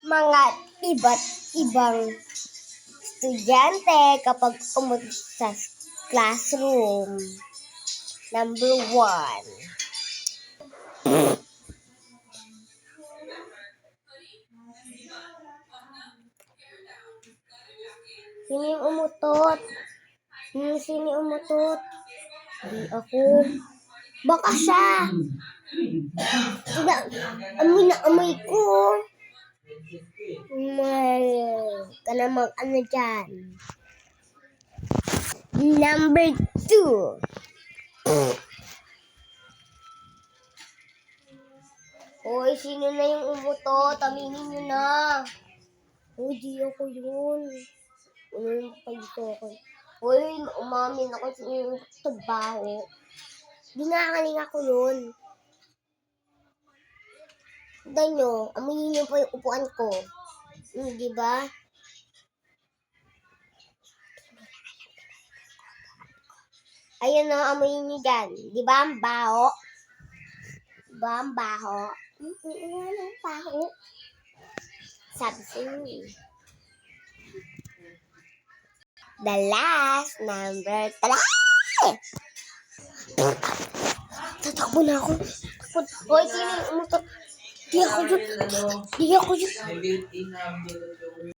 mga iba't ibang estudyante kapag umuwi sa classroom. Number 1. Sino yung umutot? Sino yung umutot? Di ako. Baka siya. Amoy na amoy ko. Ka na mag-ano dyan. Number 2. Hoy, sino na yung umutot? Aminin nyo na. Hoy, di ako yun. Ano yung pagdito? Hoy, umamin ako sa yung trabaho. Dinakaling ako yun. Tignan nyo, amunin nyo pa yung upuan ko. Diba? Ayun o, amunin nyo dyan. Diba ang baho? Diba ang baho? Ang baho. Sabi sa inyo. The last, number 3. Tatakbo na ako. Hoy, sino yung umutot? Di ako yun.